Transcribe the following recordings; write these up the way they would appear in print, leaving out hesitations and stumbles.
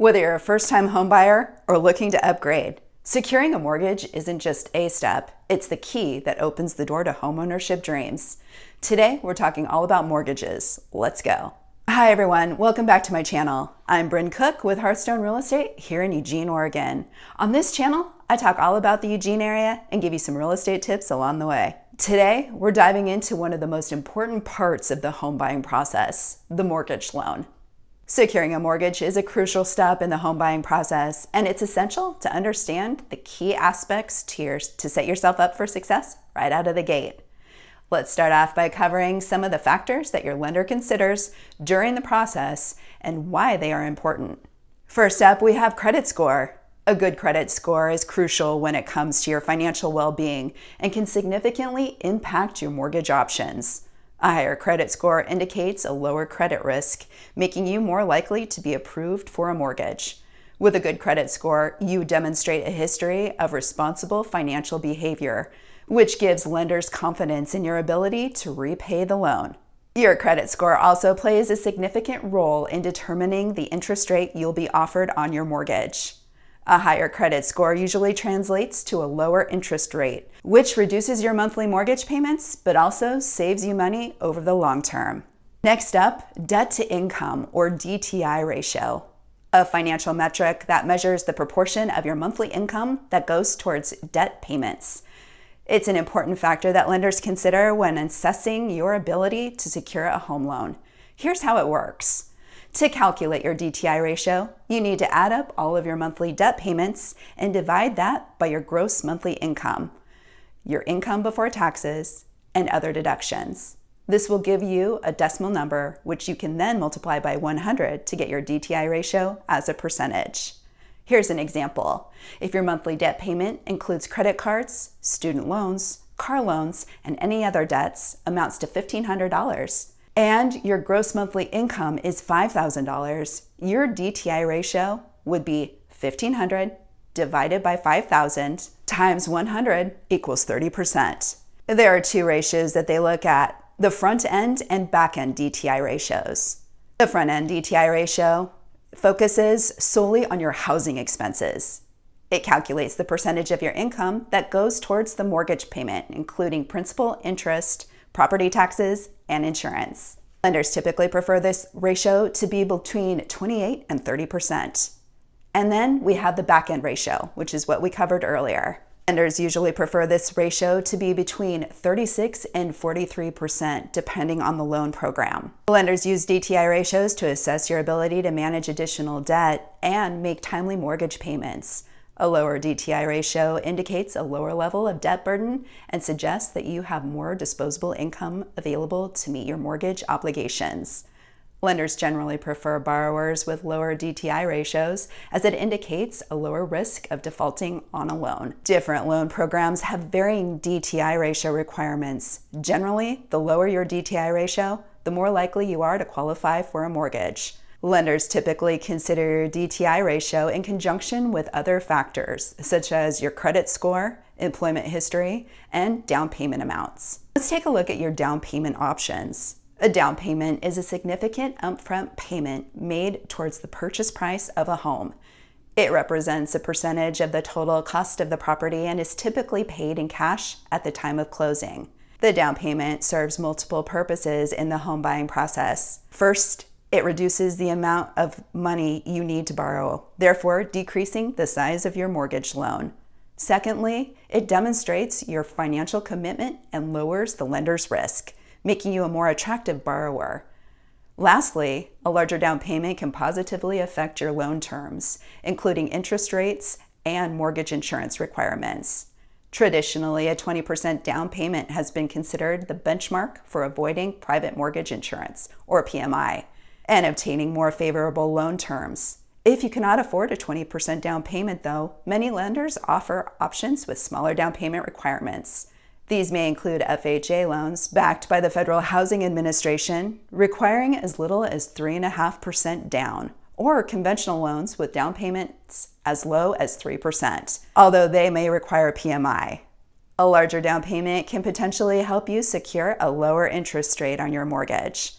Whether you're a first-time homebuyer or looking to upgrade, securing a mortgage isn't just a step, it's the key that opens the door to homeownership dreams. Today, we're talking all about mortgages. Let's go. Hi everyone, welcome back to my channel. I'm Bryn with Hearthstone Real Estate here in Eugene, Oregon. On this channel, I talk all about the Eugene area and give you some real estate tips along the way. Today, we're diving into one of the most important parts of the home buying process, the mortgage loan. Securing a mortgage is a crucial step in the home buying process, and it's essential to understand the key aspects to set yourself up for success right out of the gate. Let's start off by covering some of the factors that your lender considers during the process and why they are important. First up, we have credit score. A good credit score is crucial when it comes to your financial well-being and can significantly impact your mortgage options. A higher credit score indicates a lower credit risk, making you more likely to be approved for a mortgage. With a good credit score, you demonstrate a history of responsible financial behavior, which gives lenders confidence in your ability to repay the loan. Your credit score also plays a significant role in determining the interest rate you'll be offered on your mortgage. A higher credit score usually translates to a lower interest rate, which reduces your monthly mortgage payments, but also saves you money over the long term. Next up, debt to income or DTI ratio, a financial metric that measures the proportion of your monthly income that goes towards debt payments. It's an important factor that lenders consider when assessing your ability to secure a home loan. Here's how it works. To calculate your DTI ratio, you need to add up all of your monthly debt payments and divide that by your gross monthly income, your income before taxes, and other deductions. This will give you a decimal number, which you can then multiply by 100 to get your DTI ratio as a percentage. Here's an example. If your monthly debt payment includes credit cards, student loans, car loans, and any other debts, amounts to $1,500, and your gross monthly income is $5,000, your DTI ratio would be $1,500 divided by 5,000 times 100 equals 30%. There are two ratios that they look at, the front end and back end DTI ratios. The front end DTI ratio focuses solely on your housing expenses. It calculates the percentage of your income that goes towards the mortgage payment, including principal, interest, property taxes, and insurance. Lenders typically prefer this ratio to be between 28 and 30%. And then we have the back-end ratio, which is what we covered earlier. Lenders usually prefer this ratio to be between 36 and 43%, depending on the loan program. Lenders use DTI ratios to assess your ability to manage additional debt and make timely mortgage payments. A lower DTI ratio indicates a lower level of debt burden and suggests that you have more disposable income available to meet your mortgage obligations. Lenders generally prefer borrowers with lower DTI ratios as it indicates a lower risk of defaulting on a loan. Different loan programs have varying DTI ratio requirements. Generally, the lower your DTI ratio, the more likely you are to qualify for a mortgage. Lenders typically consider your DTI ratio in conjunction with other factors, such as your credit score, employment history, and down payment amounts. Let's take a look at your down payment options. A down payment is a significant upfront payment made towards the purchase price of a home. It represents a percentage of the total cost of the property and is typically paid in cash at the time of closing. The down payment serves multiple purposes in the home buying process. First, it reduces the amount of money you need to borrow, therefore decreasing the size of your mortgage loan. Secondly, it demonstrates your financial commitment and lowers the lender's risk, making you a more attractive borrower. Lastly, a larger down payment can positively affect your loan terms, including interest rates and mortgage insurance requirements. Traditionally, a 20% down payment has been considered the benchmark for avoiding private mortgage insurance, or PMI, and obtaining more favorable loan terms. If you cannot afford a 20% down payment though, many lenders offer options with smaller down payment requirements. These may include FHA loans backed by the Federal Housing Administration, requiring as little as 3.5% down, or conventional loans with down payments as low as 3%, although they may require PMI. A larger down payment can potentially help you secure a lower interest rate on your mortgage.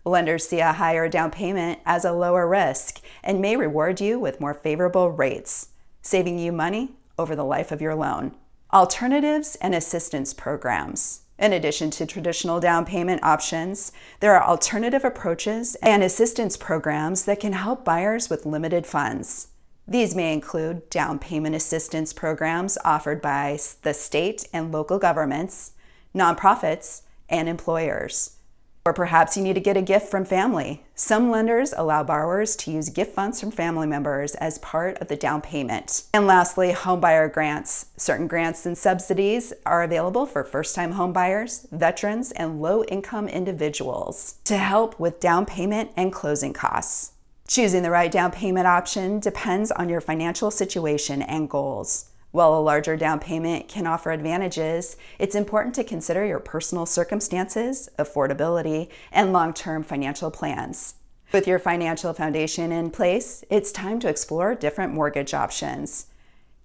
Lenders see a higher down payment as a lower risk and may reward you with more favorable rates, saving you money over the life of your loan. Alternatives and assistance programs. In addition to traditional down payment options, there are alternative approaches and assistance programs that can help buyers with limited funds. These may include down payment assistance programs offered by the state and local governments, nonprofits, and employers. Or perhaps you need to get a gift from family. Some lenders allow borrowers to use gift funds from family members as part of the down payment. And lastly, homebuyer grants. Certain grants and subsidies are available for first-time homebuyers, veterans, and low-income individuals to help with down payment and closing costs. Choosing the right down payment option depends on your financial situation and goals. While a larger down payment can offer advantages, it's important to consider your personal circumstances, affordability, and long-term financial plans. With your financial foundation in place, it's time to explore different mortgage options.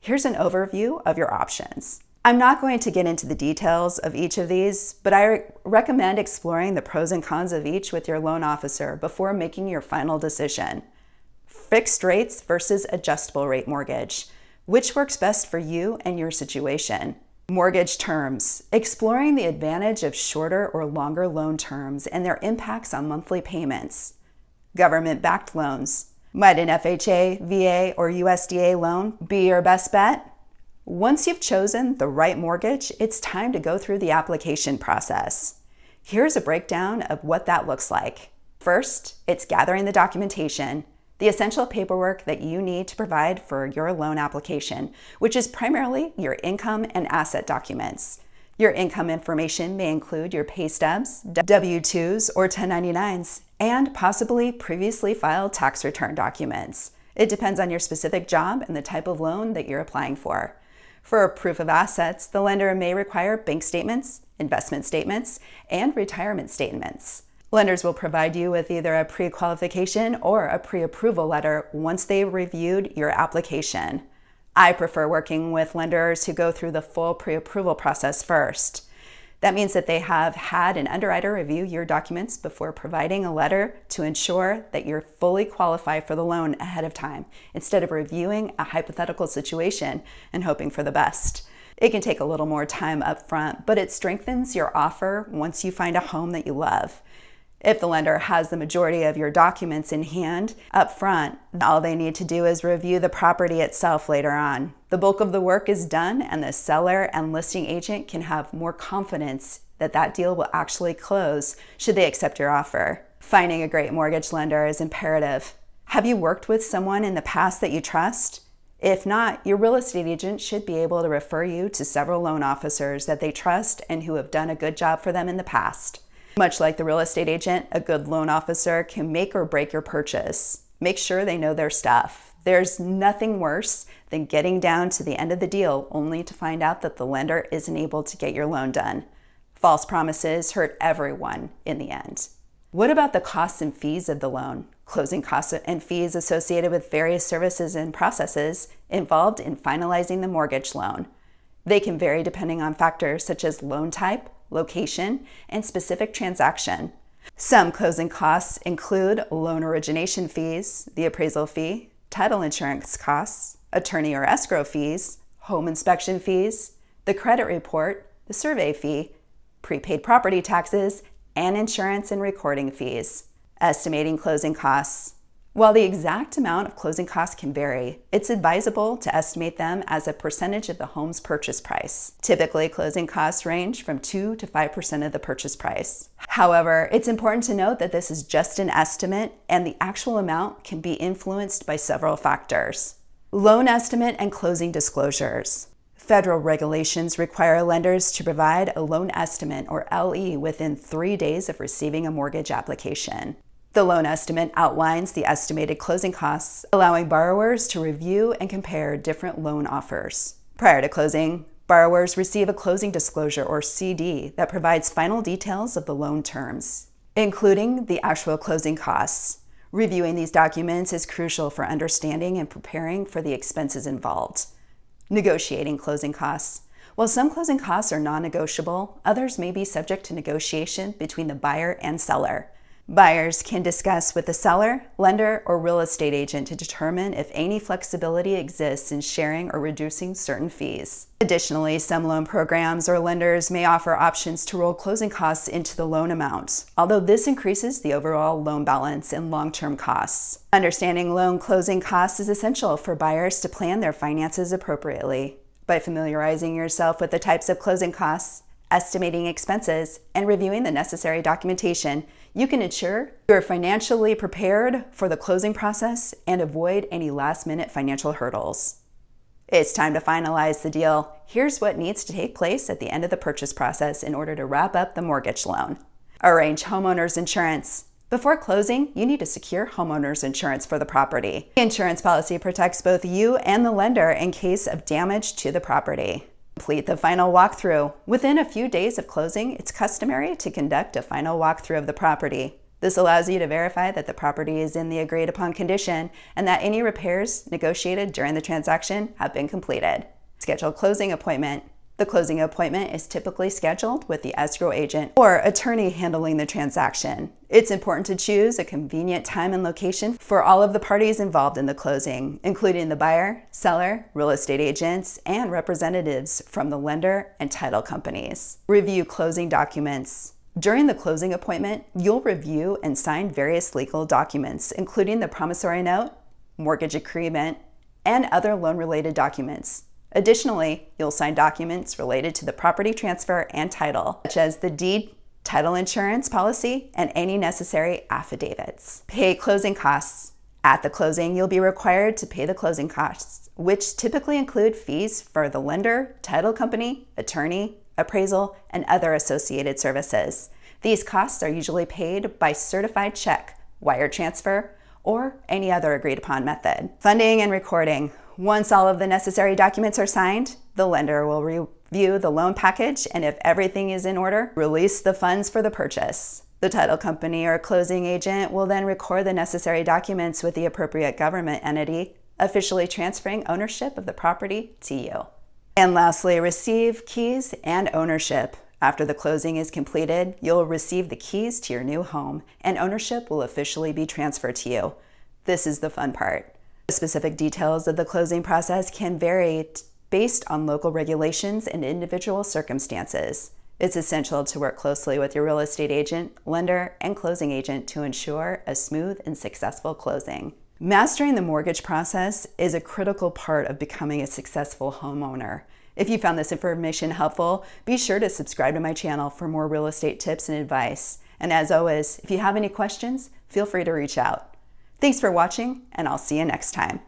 Here's an overview of your options. I'm not going to get into the details of each of these, but I recommend exploring the pros and cons of each with your loan officer before making your final decision. Fixed rates versus adjustable rate mortgage. Which works best for you and your situation? Mortgage terms. Exploring the advantage of shorter or longer loan terms and their impacts on monthly payments. Government-backed loans. Might an FHA, VA, or USDA loan be your best bet? Once you've chosen the right mortgage, it's time to go through the application process. Here's a breakdown of what that looks like. First, it's gathering the documentation, the essential paperwork that you need to provide for your loan application, which is primarily your income and asset documents. Your income information may include your pay stubs, W-2s, or 1099s, and possibly previously filed tax return documents. It depends on your specific job and the type of loan that you're applying for. For a proof of assets, the lender may require bank statements, investment statements, and retirement statements. Lenders will provide you with either a pre-qualification or a pre-approval letter once they've reviewed your application. I prefer working with lenders who go through the full pre-approval process first. That means that they have had an underwriter review your documents before providing a letter to ensure that you're fully qualified for the loan ahead of time, instead of reviewing a hypothetical situation and hoping for the best. It can take a little more time up front, but it strengthens your offer once you find a home that you love. If the lender has the majority of your documents in hand up front, all they need to do is review the property itself later on. The bulk of the work is done, and the seller and listing agent can have more confidence that that deal will actually close should they accept your offer. Finding a great mortgage lender is imperative. Have you worked with someone in the past that you trust? If not, your real estate agent should be able to refer you to several loan officers that they trust and who have done a good job for them in the past. Much like the real estate agent, a good loan officer can make or break your purchase. Make sure they know their stuff. There's nothing worse than getting down to the end of the deal only to find out that the lender isn't able to get your loan done. False promises hurt everyone in the end. What about the costs and fees of the loan? Closing costs and fees associated with various services and processes involved in finalizing the mortgage loan. They can vary depending on factors such as loan type, location, and specific transaction. Some closing costs include loan origination fees, the appraisal fee, title insurance costs, attorney or escrow fees, home inspection fees, the credit report, the survey fee, prepaid property taxes, and insurance and recording fees. Estimating closing costs. While the exact amount of closing costs can vary, it's advisable to estimate them as a percentage of the home's purchase price. Typically, closing costs range from 2 to 5% of the purchase price. However, it's important to note that this is just an estimate, and the actual amount can be influenced by several factors. Loan estimate and closing disclosures. Federal regulations require lenders to provide a loan estimate, or LE, within 3 days of receiving a mortgage application. The loan estimate outlines the estimated closing costs, allowing borrowers to review and compare different loan offers. Prior to closing, borrowers receive a closing disclosure, or CD, that provides final details of the loan terms, including the actual closing costs. Reviewing these documents is crucial for understanding and preparing for the expenses involved. Negotiating closing costs. While some closing costs are non-negotiable, others may be subject to negotiation between the buyer and seller. Buyers can discuss with the seller, lender, or real estate agent to determine if any flexibility exists in sharing or reducing certain fees. Additionally, some loan programs or lenders may offer options to roll closing costs into the loan amount, although this increases the overall loan balance and long-term costs. Understanding loan closing costs is essential for buyers to plan their finances appropriately. By familiarizing yourself with the types of closing costs, estimating expenses, and reviewing the necessary documentation, you can ensure you are financially prepared for the closing process and avoid any last-minute financial hurdles. It's time to finalize the deal. Here's what needs to take place at the end of the purchase process in order to wrap up the mortgage loan. Arrange homeowners insurance. Before closing, you need to secure homeowners insurance for the property. The insurance policy protects both you and the lender in case of damage to the property. Complete the final walkthrough. Within a few days of closing, it's customary to conduct a final walkthrough of the property. This allows you to verify that the property is in the agreed upon condition and that any repairs negotiated during the transaction have been completed. Schedule closing appointment. The closing appointment is typically scheduled with the escrow agent or attorney handling the transaction. It's important to choose a convenient time and location for all of the parties involved in the closing, including the buyer, seller, real estate agents, and representatives from the lender and title companies. Review closing documents. During the closing appointment, you'll review and sign various legal documents, including the promissory note, mortgage agreement, and other loan-related documents. Additionally, you'll sign documents related to the property transfer and title, such as the deed, title insurance policy, and any necessary affidavits. Pay closing costs. At the closing, you'll be required to pay the closing costs, which typically include fees for the lender, title company, attorney, appraisal, and other associated services. These costs are usually paid by certified check, wire transfer, or any other agreed upon method. Funding and recording. Once all of the necessary documents are signed, the lender will review the loan package and if everything is in order, release the funds for the purchase. The title company or closing agent will then record the necessary documents with the appropriate government entity, officially transferring ownership of the property to you. And lastly, receive keys and ownership. After the closing is completed, you'll receive the keys to your new home and ownership will officially be transferred to you. This is the fun part. The specific details of the closing process can vary based on local regulations and individual circumstances. It's essential to work closely with your real estate agent, lender, and closing agent to ensure a smooth and successful closing. Mastering the mortgage process is a critical part of becoming a successful homeowner. If you found this information helpful, be sure to subscribe to my channel for more real estate tips and advice. And as always, if you have any questions, feel free to reach out. Thanks for watching, and I'll see you next time.